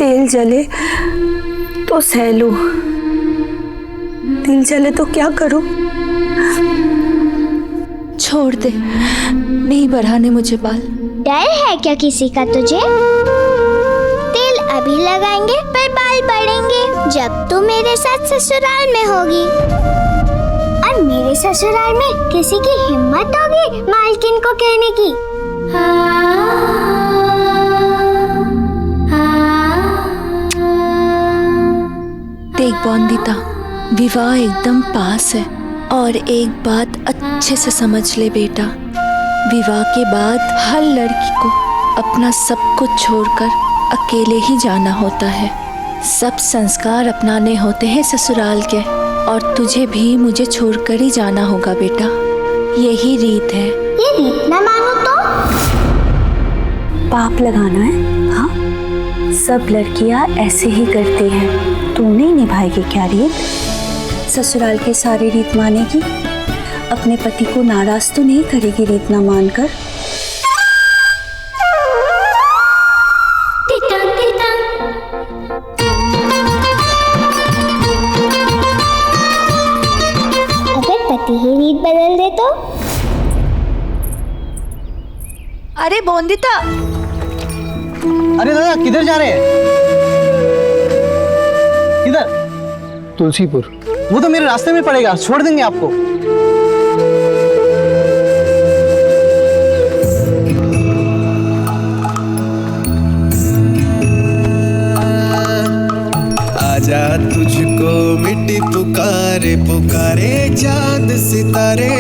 तेल जले तो सह लूं, दिल जले तो क्या करूं? छोड़ दे, नहीं बढ़ाने मुझे बाल। डर है क्या किसी का तुझे? तेल अभी लगाएंगे पर बाल बढ़ेंगे जब तू मेरे साथ ससुराल में होगी। और मेरे ससुराल में किसी की हिम्मत होगी मालकिन को कहने की? देख बॉन्दिता, विवाह एकदम पास है और एक बात अच्छे से समझ ले बेटा, विवाह के बाद हर लड़की को अपना सब कुछ छोड़कर अकेले ही जाना होता है। सब संस्कार अपनाने होते हैं ससुराल के, और तुझे भी मुझे छोड़कर ही जाना होगा बेटा, यही रीत है। ये रीत ना मानो तो पाप लगाना है? हाँ, सब लड़कियां ऐसे ही करती हैं। तू नहीं निभाएगी क्या रीत? ससुराल के सारे रीत मानेगी? अपने पति को नाराज तो नहीं करेगी रीत ना मानकर? अगर पति ही रीत बदल दे तो? अरे बॉन्दिता! अरे दादा किधर जा रहे हैं? किधर? तुलसीपुर। वो तो मेरे रास्ते में पड़ेगा, छोड़ देंगे आपको। आजा तुझको मिट्टी पुकारे पुकारे चांद सितारे,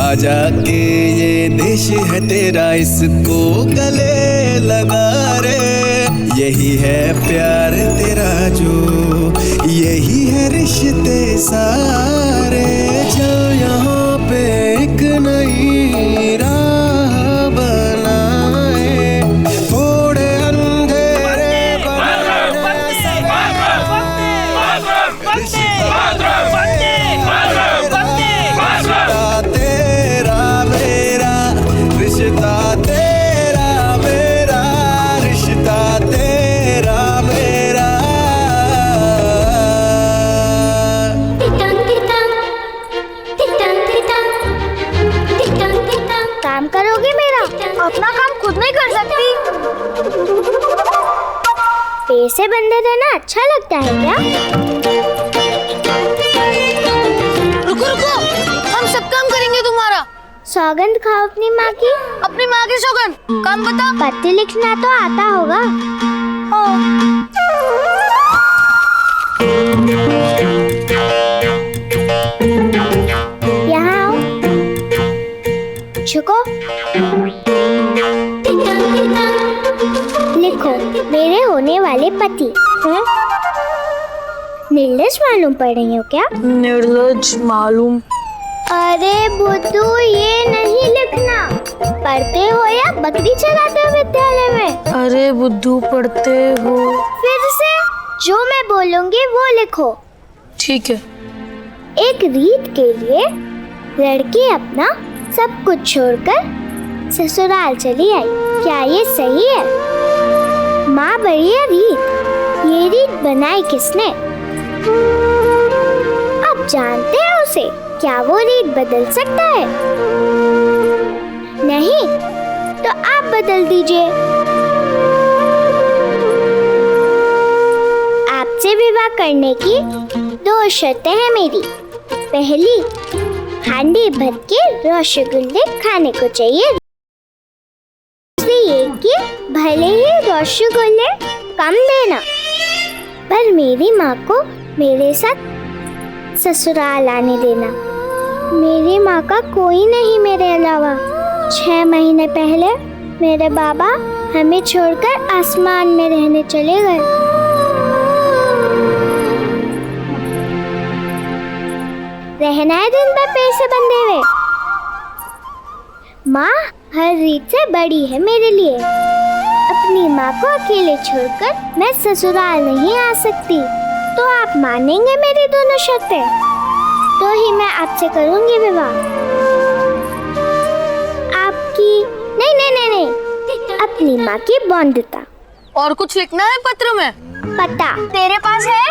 आजा के ये देश है तेरा इसको गले लगा रे। यही है प्यार तेरा जो, यही है रिश्ते सारे। चल यहाँ पे एक नई राह बनाए, थोड़े अंधेरे तेरा मेरा रिश्ता, तेरा मेरा रिश्ता, तेरा मेरा। काम करोगे मेरा? अपना काम खुद नहीं कर सकती? पैसे बंधे रहना अच्छा लगता है क्या? रुको रुको, हम सब काम करेंगे तुम्हारा। सौगंध खाओ अपनी माँ की। अपनी माँ की सौगंध? काम बता। पत्र लिखना तो आता होगा? यहाँ आओ, झुको, लिखो मेरे होने वाले पति। निर्लज मालूम पड़ रही हो क्या? निर्लज मालूम? अरे बुद्धू, ये नहीं लिखना। पढ़ते हो या बकरी चलाते हो विद्यालय में? अरे बुद्धू, पढ़ते हो? फिर से जो मैं बोलूंगी वो लिखो। ठीक है। एक रीत के लिए लड़की अपना सब कुछ छोड़कर ससुराल चली आई, क्या ये सही है? माँ बढ़िया रीत, ये रीत बनाई किसने? आप जानते हैं उसे? क्या वो रीत बदल सकता है? नहीं तो आप बदल दीजिए। आपसे विवाह करने की 2 शर्तें हैं मेरी। पहली, हांडी भर के रसगुल्ले खाने को चाहिए। दूसरी ये कि भले ही रसगुल्ले कम देना, पर मेरी माँ को मेरे साथ ससुराल आने देना। मेरी माँ का कोई नहीं मेरे अलावा। 6 महीने पहले मेरे बाबा हमें छोड़कर आसमान में रहने चले गए। रहना है दिन भर पैसे बंधे हुए। माँ हर रीत से बड़ी है मेरे लिए। अपनी माँ को अकेले छोड़कर मैं ससुराल नहीं आ सकती। तो आप मानेंगे मेरी दोनों शर्तें? तो ही मैं आपसे करूंगी विवाह। आपकी नहीं, अपनी माँ की बॉन्दिता। और कुछ लिखना है पत्र में? पता तेरे पास है?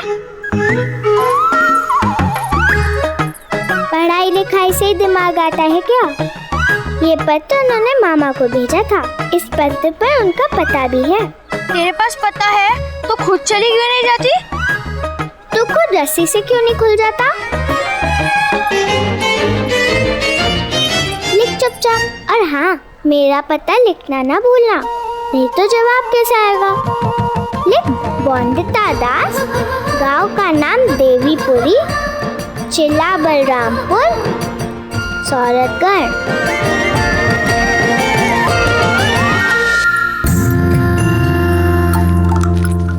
पढ़ाई लिखाई से दिमाग आता है क्या? ये पत्र उन्होंने मामा को भेजा था। इस पत्र पर उनका पता भी है। तेरे पास पता है तो खुद चली क्यों नहीं जाती? तू खुद रस्सी से क्यों नहीं खुल जाता? लिख चुपचाप। और हाँ, मेरा पता लिखना ना भूलना, नहीं तो जवाब कैसे आएगा? लिख बॉन्दिता दास, गांव का नाम देवीपुरी, जिला बलरामपुर, सौरतगढ़।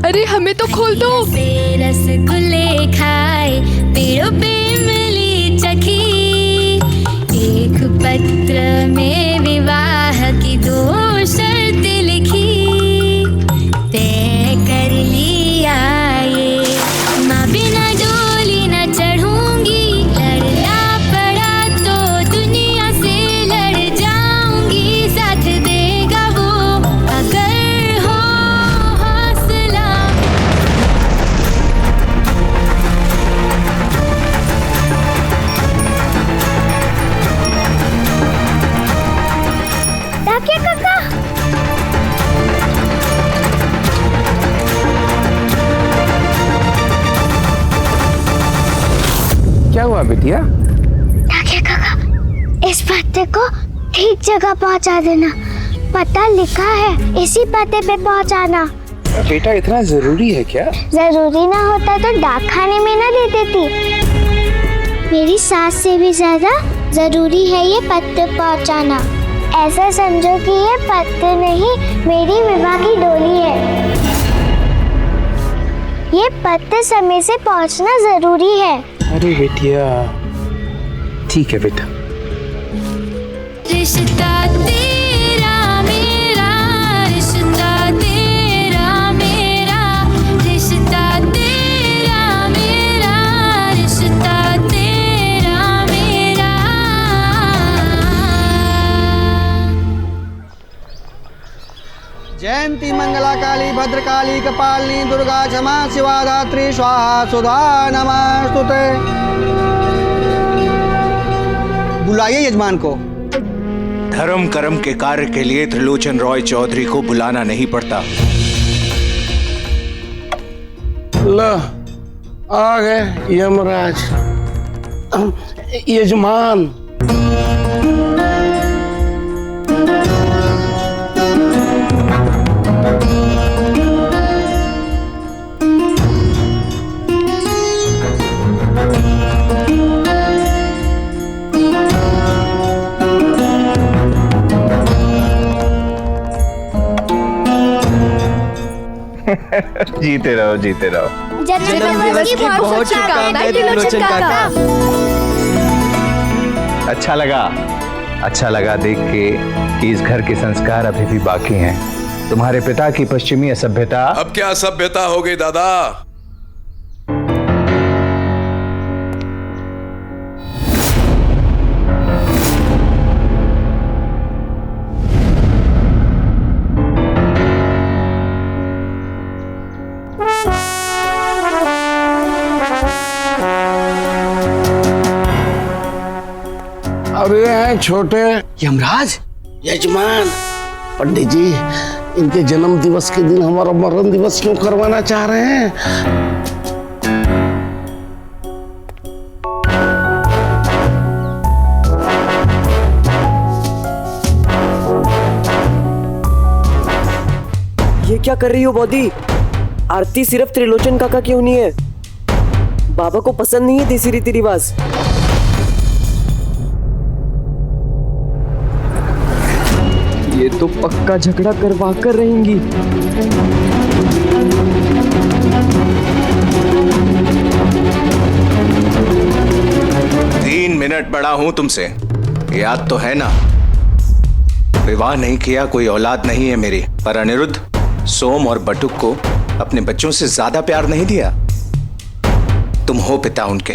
अरे हमें तो खोल दो। रसगुल्ले खाए पेड़ों पे मिली चखी, एक पत्र में विवाह की 2 शर्त लिखी, तय कर लिया ये माँ बिना डोली न चढ़ूंगी, लड़ना पड़ा तो दुनिया से लड़ जाऊंगी, साथ देगा वो अगर हो हौसला। डाकिया काका, क्या हुआ बिटिया? डाकिया काका, इस पते को ठीक जगह पहुंचा देना। पता लिखा है, इसी पते पे पहुंचाना। बेटा इतना जरूरी है क्या? जरूरी ना होता तो डाकखाने में ना दे देती। मेरी सास से भी ज्यादा जरूरी है ये पत्र पहुंचाना। ऐसा समझो कि ये पत्र नहीं, मेरी विवाह की डोली है। ये पत्र समय से पहुंचना जरूरी है। अरे बेटिया, ठीक है बेटा। रिश्ता तेरा मेरा, रिश्ता तेरा मेरा, रिश्ता तेरा मेरा, रिश्ता तेरा मेरा। जयंती मंगला काली भद्रकाली कपालिनी दुर्गा क्षमा शिवा धात्री स्वाहा सुधा नमस्तुते। बुलाइए यजमान को। धर्म कर्म के कार्य के लिए त्रिलोचन रॉय चौधरी को बुलाना नहीं पड़ता। लो आ गए यमराज। यजमान, जीते रहो जीते रहो। जन्मदिवस की बहुत शुभकामनाएं त्रिलोचन काका। अच्छा लगा देख के कि इस घर के संस्कार अभी भी बाकी हैं। तुम्हारे पिता की पश्चिमी असभ्यता अब क्या सभ्यता हो गई दादा? अरे हैं छोटे यमराज, यजमान। पंडित जी, इनके जन्म दिवस के दिन हमारा मरण दिवस क्यों करवाना चाह रहे हैं? ये क्या कर रही हो बौदी? आरती सिर्फ त्रिलोचन काका की होनी है। बाबा को पसंद नहीं है देसी रीति रिवाज। ये तो पक्का झगड़ा करवा कर रहेंगी। 3 मिनट बड़ा हूं तुमसे, याद तो है ना? विवाह नहीं किया, कोई औलाद नहीं है मेरी, पर अनिरुद्ध, सोम और बटुक को अपने बच्चों से ज्यादा प्यार नहीं दिया। तुम हो पिता उनके,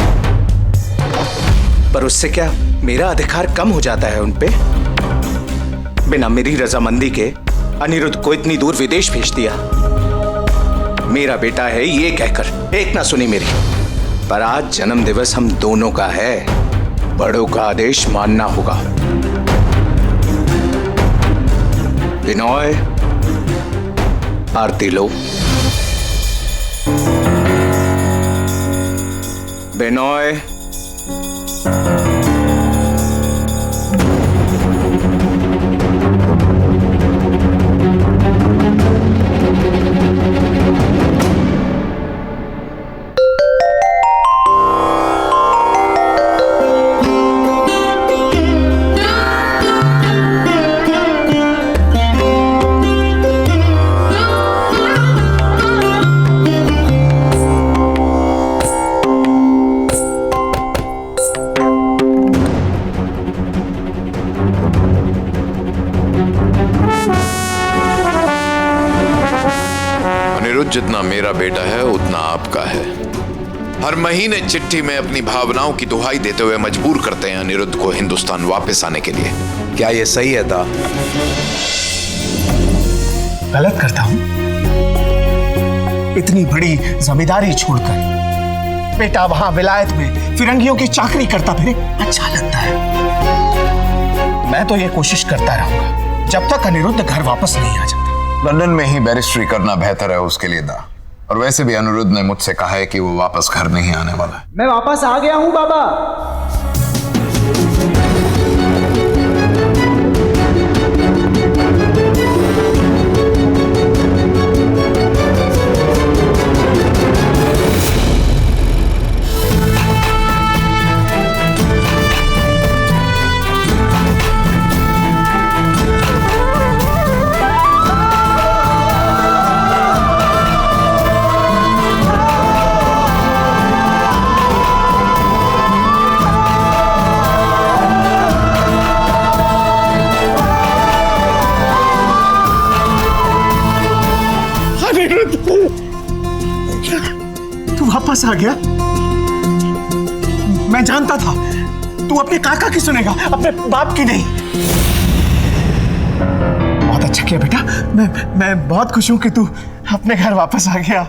पर उससे क्या मेरा अधिकार कम हो जाता है उनपे? बिना मेरी रजामंदी के अनिरुद्ध को इतनी दूर विदेश भेज दिया। मेरा बेटा है ये कहकर एक ना सुनी मेरी। पर आज जन्म दिवस हम दोनों का है, बड़ों का आदेश मानना होगा। बिनोय, आरती लो। बिनोय, जितना मेरा बेटा है उतना आपका है। हर महीने चिट्ठी में अपनी भावनाओं की दुहाई देते हुए मजबूर करते हैं अनिरुद्ध को हिंदुस्तान वापस आने के लिए। क्या ये सही है दा? गलत करता हूं? इतनी बड़ी जिम्मेदारी छोड़कर बेटा वहां विलायत में फिरंगियों की चाकरी करता फिरे अच्छा लगता है। मैं तो ये कोशिश करता रहूंगा जब तक अनिरुद्ध घर वापस नहीं आ जाता। लंदन में ही बैरिस्ट्री करना बेहतर है उसके लिए दा। और वैसे भी अनिरुद्ध ने मुझसे कहा है कि वो वापस घर नहीं आने वाला है। मैं वापस आ गया हूं बाबा। तू वापस आ गया? मैं जानता था तू अपने काका की सुनेगा, अपने बाप की नहीं। बहुत अच्छा किया बेटा। मैं बहुत खुश हूं कि तू अपने घर वापस आ गया।